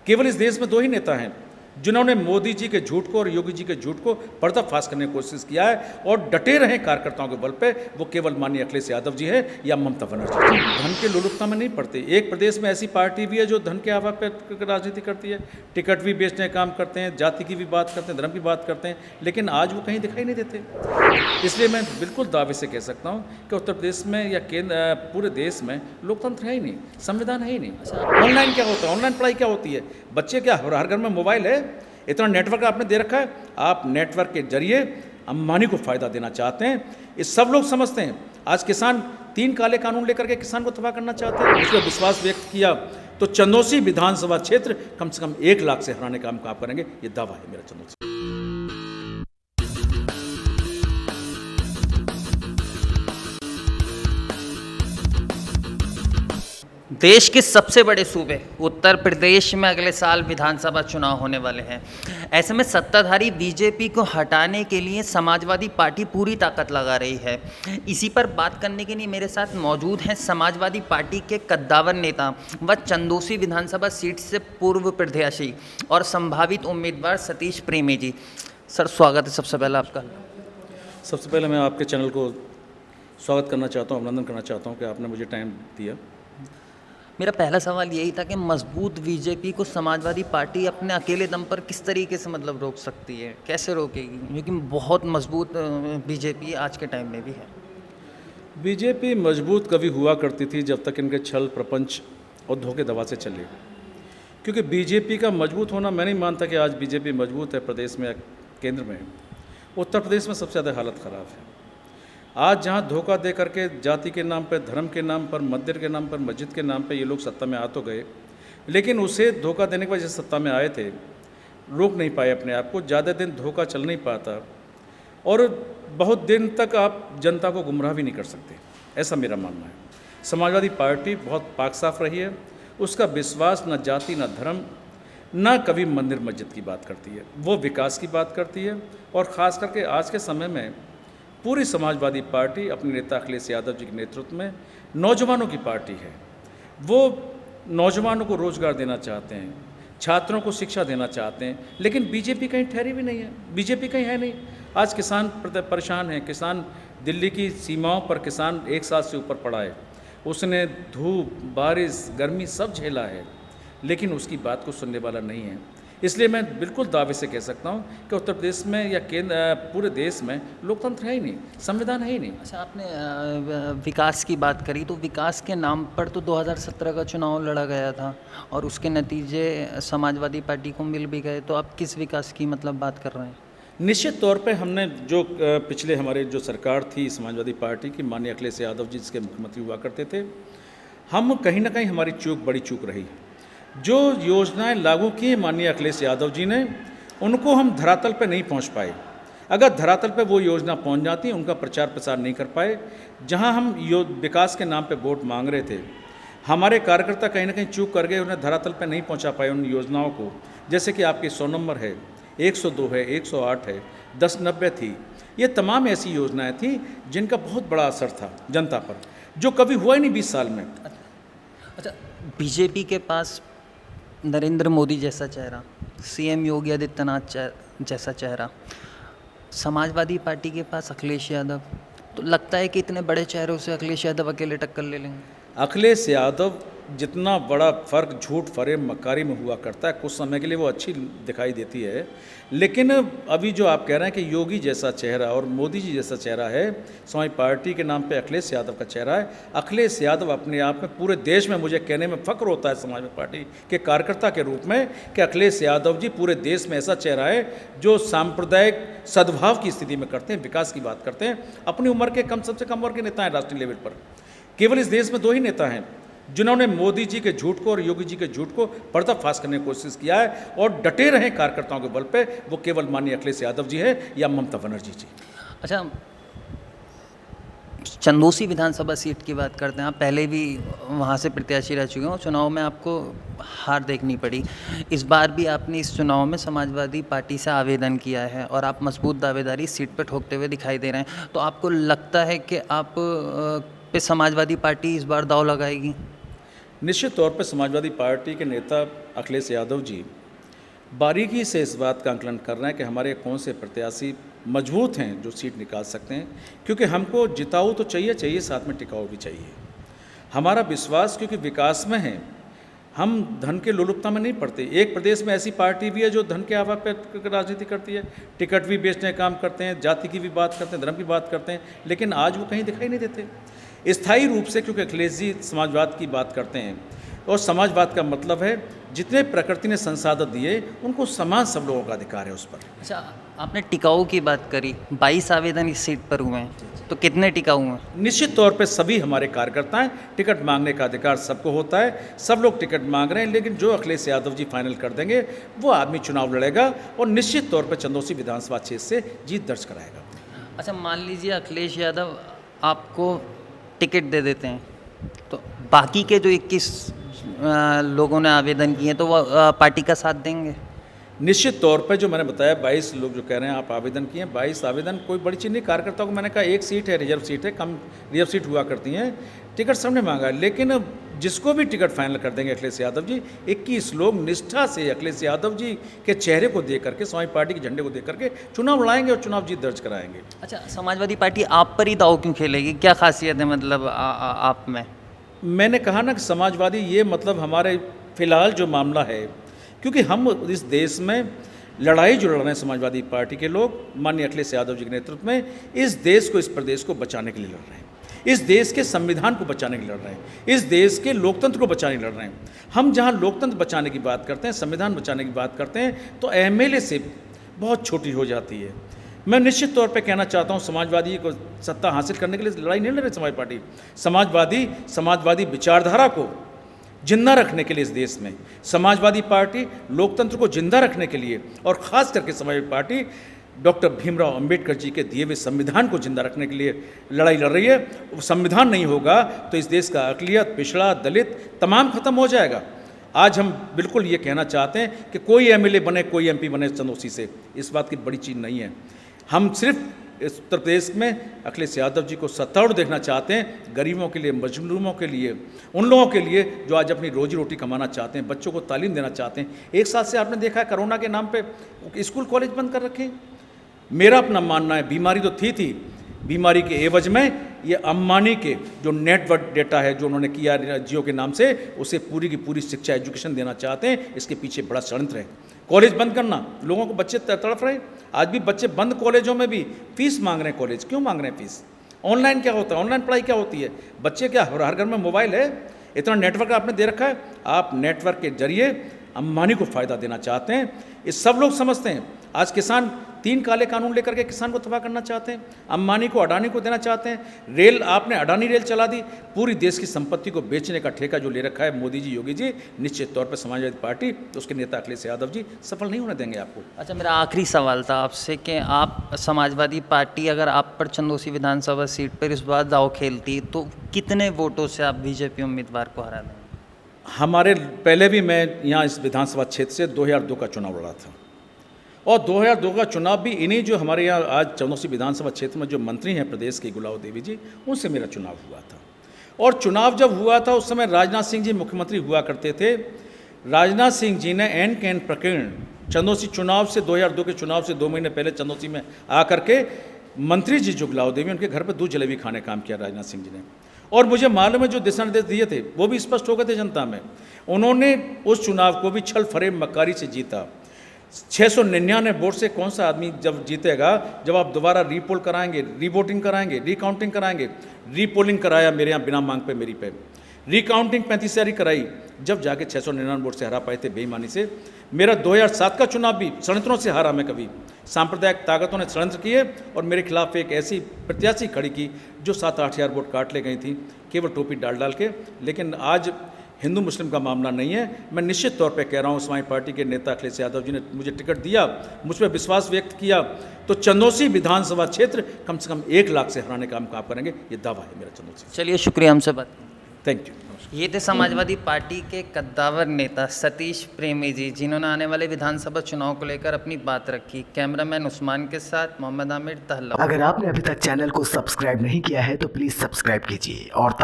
केवल इस देश में दो ही नेता हैं जिन्होंने मोदी जी के झूठ को और योगी जी के झूठ को पर्दाफाश करने की कोशिश किया है और डटे रहे कार्यकर्ताओं के बल पे। वो केवल माननीय अखिलेश यादव जी है या ममता बनर्जी। धन के लोलुपता में नहीं पड़ते। एक प्रदेश में ऐसी पार्टी भी है जो धन के आवाज पे राजनीति करती है, टिकट भी बेचने का काम करते हैं, जाति की भी बात करते हैं, धर्म की बात करते हैं, लेकिन आज वो कहीं दिखाई नहीं देते। इसलिए मैं बिल्कुल दावे से कह सकता हूँ कि उत्तर प्रदेश में या पूरे देश में लोकतंत्र है ही नहीं, संविधान है ही नहीं। ऑनलाइन क्या होता है, ऑनलाइन पढ़ाई क्या होती है? बच्चे क्या हर घर में मोबाइल है, इतना नेटवर्क आपने दे रखा है, आप नेटवर्क के जरिए अंबानी को फ़ायदा देना चाहते हैं। ये सब लोग समझते हैं। आज किसान 3 काले कानून लेकर के किसान को तबाह करना चाहते हैं। उसका विश्वास व्यक्त किया तो चंदौसी विधानसभा क्षेत्र कम से कम 1 लाख से हराने का हम काम करेंगे, ये दावा है मेरा चंदौसी। देश के सबसे बड़े सूबे उत्तर प्रदेश में अगले साल विधानसभा चुनाव होने वाले हैं। ऐसे में सत्ताधारी बीजेपी को हटाने के लिए समाजवादी पार्टी पूरी ताकत लगा रही है। इसी पर बात करने के लिए मेरे साथ मौजूद हैं समाजवादी पार्टी के कद्दावर नेता व चंदौसी विधानसभा सीट से पूर्व प्रत्याशी और संभावित उम्मीदवार सतीश प्रेमी जी। सर, स्वागत है सबसे पहले आपका। सबसे पहले मैं आपके चैनल को स्वागत करना चाहता हूँ, अभिनंदन करना चाहता हूँ कि आपने मुझे टाइम दिया। मेरा पहला सवाल यही था कि मजबूत बीजेपी को समाजवादी पार्टी अपने अकेले दम पर किस तरीके से रोक सकती है, कैसे रोकेगी? क्योंकि बहुत मजबूत बीजेपी आज के टाइम में भी है। बीजेपी मजबूत कभी हुआ करती थी जब तक इनके छल प्रपंच और धोखे दवा से चले। क्योंकि बीजेपी का मजबूत होना, मैं नहीं मानता कि आज बीजेपी मजबूत है प्रदेश में, केंद्र में। उत्तर प्रदेश में सबसे ज़्यादा हालत ख़राब है। आज जहाँ धोखा दे करके जाति के नाम पर, धर्म के नाम पर, मंदिर के नाम पर, मस्जिद के नाम पर ये लोग सत्ता में आ तो गए, लेकिन उसे धोखा देने के बाद जैसे सत्ता में आए थे, रोक नहीं पाए अपने आप को। ज़्यादा दिन धोखा चल नहीं पाता और बहुत दिन तक आप जनता को गुमराह भी नहीं कर सकते, ऐसा मेरा मानना है। समाजवादी पार्टी बहुत पाक साफ रही है। उसका विश्वास न जाति, न धर्म, न कभी मंदिर मस्जिद की बात करती है। वो विकास की बात करती है और ख़ास करके आज के समय में पूरी समाजवादी पार्टी अपने नेता अखिलेश यादव जी के नेतृत्व में नौजवानों की पार्टी है। वो नौजवानों को रोज़गार देना चाहते हैं, छात्रों को शिक्षा देना चाहते हैं, लेकिन बीजेपी कहीं ठहरी भी नहीं है, बीजेपी कहीं है नहीं। आज किसान परेशान हैं। किसान दिल्ली की सीमाओं पर किसान 1 साल से ऊपर पड़ा है। उसने धूप, बारिश, गर्मी सब झेला है, लेकिन उसकी बात को सुनने वाला नहीं है। इसलिए मैं बिल्कुल दावे से कह सकता हूँ कि उत्तर प्रदेश में या पूरे देश में लोकतंत्र है ही नहीं, संविधान है ही नहीं। अच्छा, आपने विकास की बात करी, तो विकास के नाम पर तो 2017 का चुनाव लड़ा गया था और उसके नतीजे समाजवादी पार्टी को मिल भी गए। तो आप किस विकास की बात कर रहे हैं? निश्चित तौर पे हमने जो पिछले हमारे जो सरकार थी समाजवादी पार्टी की, माननीय अखिलेश यादव जी जिसके मुख्यमंत्री हुआ करते थे, हम कहीं ना कहीं हमारी बड़ी चूक रही। जो योजनाएं लागू की माननीय अखिलेश यादव जी ने, उनको हम धरातल पे नहीं पहुंच पाए। अगर धरातल पे वो योजना पहुंच जाती, उनका प्रचार प्रसार नहीं कर पाए। जहां हम विकास के नाम पे वोट मांग रहे थे, हमारे कार्यकर्ता कहीं ना कहीं चूक कर गए, उन्हें धरातल पे नहीं पहुंचा पाए उन योजनाओं को। जैसे कि आपकी 100 नंबर है, 102 है, 108 है, 1090 थी। ये तमाम ऐसी योजनाएँ थी जिनका बहुत बड़ा असर था जनता पर, जो कभी हुआ ही नहीं 20 साल में। अच्छा, बीजेपी के पास नरेंद्र मोदी जैसा चेहरा, सीएम योगी आदित्यनाथ जैसा चेहरा, समाजवादी पार्टी के पास अखिलेश यादव, तो लगता है कि इतने बड़े चेहरों से अखिलेश यादव अकेले टक्कर ले लेंगे। अखिलेश यादव जितना बड़ा फ़र्क झूठ फरेब मक्कारी में हुआ करता है, कुछ समय के लिए वो अच्छी दिखाई देती है, लेकिन अभी जो आप कह रहे हैं कि योगी जैसा चेहरा और मोदी जी जैसा चेहरा है, समाजवादी पार्टी के नाम पे अखिलेश यादव का चेहरा है। अखिलेश यादव अपने आप में पूरे देश में, मुझे कहने में फ़ख्र होता है समाजवादी पार्टी के कार्यकर्ता के रूप में, कि अखिलेश यादव जी पूरे देश में ऐसा चेहरा है जो सांप्रदायिक सद्भाव की स्थिति में करते हैं, विकास की बात करते हैं। अपनी उम्र के सबसे कम उम्र के नेता हैं राष्ट्रीय लेवल पर। केवल इस देश में दो ही नेता हैं जिन्होंने मोदी जी के झूठ को और योगी जी के झूठ को पर्दाफाश करने की कोशिश किया है और डटे रहे कार्यकर्ताओं के बल पे। वो केवल माननीय अखिलेश यादव जी है या ममता बनर्जी जी। अच्छा, चंदौसी विधानसभा सीट की बात करते हैं। आप पहले भी वहाँ से प्रत्याशी रह चुके हैं, चुनाव में आपको हार देखनी पड़ी। इस बार भी आपने इस चुनाव में समाजवादी पार्टी से आवेदन किया है और आप मजबूत दावेदारी सीट पर ठोकते हुए दिखाई दे रहे हैं। तो आपको लगता है कि आप पे समाजवादी पार्टी इस बार दांव लगाएगी? निश्चित तौर पर समाजवादी पार्टी के नेता अखिलेश यादव जी बारीकी से इस बात का आकलन कर रहे हैं कि हमारे कौन से प्रत्याशी मजबूत हैं जो सीट निकाल सकते हैं, क्योंकि हमको जिताऊ तो चाहिए साथ में टिकाऊ भी चाहिए। हमारा विश्वास क्योंकि विकास में है, हम धन के लोलुपता में नहीं पड़ते। एक प्रदेश में ऐसी पार्टी भी है जो धन के अभाव पर राजनीति करती है, टिकट भी बेचने का काम करते हैं, जाति की भी बात करते हैं, धर्म की बात करते हैं, लेकिन आज वो कहीं दिखाई नहीं देते। स्थायी रूप से क्योंकि अखिलेश जी समाजवाद की बात करते हैं, और समाजवाद का मतलब है जितने प्रकृति ने संसाधन दिए उनको समान सब लोगों का अधिकार है उस पर। अच्छा, आपने टिकाऊ की बात करी, 22 आवेदन इस सीट पर हुए हैं, तो कितने टिकाऊ हैं? निश्चित तौर पे सभी हमारे कार्यकर्ता हैं, टिकट मांगने का अधिकार सबको होता है, सब लोग टिकट मांग रहे हैं, लेकिन जो अखिलेश यादव जी फाइनल कर देंगे वो आदमी चुनाव लड़ेगा और निश्चित तौर पर चंदौसी विधानसभा क्षेत्र से जीत दर्ज कराएगा। अच्छा, मान लीजिए अखिलेश यादव आपको टिकट दे देते हैं, तो बाकी के जो 21 लोगों ने आवेदन किए तो वो पार्टी का साथ देंगे? निश्चित तौर पर जो मैंने बताया 22 लोग जो कह रहे हैं आप आवेदन किए, 22 आवेदन कोई बड़ी चीज़ नहीं। कार्यकर्ताओं को मैंने कहा एक सीट है, रिजर्व सीट है, कम रिजर्व सीट हुआ करती हैं, टिकट सबने मांगा, लेकिन जिसको भी टिकट फाइनल कर देंगे अखिलेश यादव जी, 21 लोग निष्ठा से अखिलेश यादव जी के चेहरे को देख करके, समाजवादी पार्टी के झंडे को देख करके चुनाव लड़ाएंगे और चुनाव जीत दर्ज कराएंगे। अच्छा, समाजवादी पार्टी आप पर ही दाव क्यों खेलेगी? क्या खासियत है मतलब आप में? मैंने कहा ना कि समाजवादी ये मतलब हमारे फिलहाल जो मामला है, क्योंकि हम इस देश में लड़ाई जो लड़ रहे हैं समाजवादी पार्टी के लोग माननीय अखिलेश यादव जी के नेतृत्व में, इस देश को, इस प्रदेश को बचाने के लिए लड़ रहे हैं, इस देश के संविधान को बचाने के लिए लड़ रहे हैं, इस देश के लोकतंत्र को बचाने के लिए लड़ रहे हैं। हम जहाँ लोकतंत्र बचाने की बात करते हैं, संविधान बचाने की बात करते हैं, तो एमएलए से बहुत छोटी हो जाती है। मैं निश्चित तौर पे कहना चाहता हूँ समाजवादी को सत्ता हासिल करने के लिए लड़ाई नहीं लड़ रही समाजवादी पार्टी। समाजवादी विचारधारा को जिंदा रखने के लिए इस देश में समाजवादी पार्टी लोकतंत्र को जिंदा रखने के लिए, और ख़ास करके समाजवादी पार्टी डॉक्टर भीमराव अंबेडकर जी के दिए हुए संविधान को जिंदा रखने के लिए लड़ाई लड़ रही है। वो संविधान नहीं होगा तो इस देश का अक़लियत, पिछड़ा, दलित तमाम खत्म हो जाएगा। आज हम बिल्कुल ये कहना चाहते हैं कि कोई एमएलए बने, कोई एमपी बने चंदौसी से, इस बात की बड़ी चीज़ नहीं है। हम सिर्फ इस उत्तर प्रदेश में अखिलेश यादव जी को सत्तारूढ़ देखना चाहते हैं, गरीबों के लिए, मजलूमों के लिए, उन लोगों के लिए जो आज अपनी रोजी रोटी कमाना चाहते हैं, बच्चों को तालीम देना चाहते हैं। एक साल से आपने देखा है कोरोना के नाम पे स्कूल कॉलेज बंद कर रखे हैं। मेरा अपना मानना है बीमारी तो थी, बीमारी के एवज में ये अंबानी के जो नेटवर्क डेटा है जो उन्होंने किया जियो के नाम से, उसे पूरी की पूरी शिक्षा एजुकेशन देना चाहते हैं। इसके पीछे बड़ा षड्यंत्र है। कॉलेज बंद करना, लोगों को बच्चे तड़प रहे, आज भी बच्चे बंद कॉलेजों में भी फीस मांग रहे हैं। कॉलेज क्यों मांग रहे हैं फीस? ऑनलाइन क्या होता है, ऑनलाइन पढ़ाई क्या होती है? बच्चे क्या हर घर में मोबाइल है, इतना नेटवर्क आपने दे रखा है, आप नेटवर्क के जरिए अंबानी को फ़ायदा देना चाहते हैं। ये सब लोग समझते हैं। आज किसान 3 काले कानून लेकर के किसान को तबाह करना चाहते हैं, अंबानी को, अडानी को देना चाहते हैं। रेल आपने अडानी रेल चला दी, पूरी देश की संपत्ति को बेचने का ठेका जो ले रखा है मोदी जी, योगी जी, निश्चित तौर पर समाजवादी पार्टी तो उसके नेता अखिलेश यादव जी सफल नहीं होने देंगे आपको। अच्छा, मेरा आखिरी सवाल था आपसे कि आप समाजवादी पार्टी अगर आप पर चंदौसी विधानसभा सीट पर इस बार दाव खेलती तो कितने वोटों से आप बीजेपी उम्मीदवार को हरा देंगे? हमारे पहले भी मैं यहाँ इस विधानसभा क्षेत्र से 2002 का चुनाव लड़ा था, और 2002 का चुनाव भी इन्हीं जो हमारे यहाँ आज चंदौसी विधानसभा क्षेत्र में जो मंत्री हैं प्रदेश की गुलाब देवी जी, उनसे मेरा चुनाव हुआ था। और चुनाव जब हुआ था उस समय राजनाथ सिंह जी मुख्यमंत्री हुआ करते थे। राजनाथ सिंह जी ने एन कैन प्रकीर्ण चंदौसी चुनाव से 2002 के चुनाव से 2 महीने पहले चंदौसी में आकर के मंत्री जी जो गुलाब देवी, उनके घर पर दूध जलेबी खाने काम किया राजनाथ सिंह जी ने। और मुझे मालूम है जो दिशा निर्देश दिए थे वो भी स्पष्ट हो गए थे जनता में। उन्होंने उस चुनाव को भी छल फरेब मक्कारी से जीता। 699 वोट से कौन सा आदमी जब जीतेगा, जब आप दोबारा रीपोल कराएंगे, रीवोटिंग कराएंगे, रिकाउंटिंग कराएंगे। रीपोलिंग कराया मेरे यहाँ बिना मांग पे, मेरी पे रिकाउंटिंग 35 सारी कराई, जब जाके 699 वोट से हरा पाए थे बेईमानी से। मेरा 2007 का चुनाव भी षड्यंत्रों से हारा मैं कभी। सांप्रदायिक ताकतों ने षड्यंत्र किए और मेरे खिलाफ एक ऐसी प्रत्याशी खड़ी की जो 7-8 हज़ार वोट काट ले गई थी, केवल टोपी डाल के। लेकिन आज हिंदू मुस्लिम का मामला नहीं है। मैं निश्चित तौर पे कह रहा हूँ, समाजवादी पार्टी के नेता अखिलेश यादव जी ने मुझे टिकट दिया, मुझ पर विश्वास व्यक्त किया, तो चंदौसी विधानसभा क्षेत्र कम से कम 1 लाख से हराने का हम काम करेंगे, ये दावा है मेरा चंदौसी। चलिए, शुक्रिया हमसे बात। Thank you. ये थे समाजवादी पार्टी के कद्दावर नेता सतीश प्रेमी जी, जिन्होंने आने वाले विधानसभा चुनाव को लेकर अपनी बात रखी। कैमरामैन उस्मान के साथ मोहम्मद आमिर तहल्ला। अगर आपने अभी तक चैनल को सब्सक्राइब नहीं किया है तो प्लीज़ सब्सक्राइब कीजिए और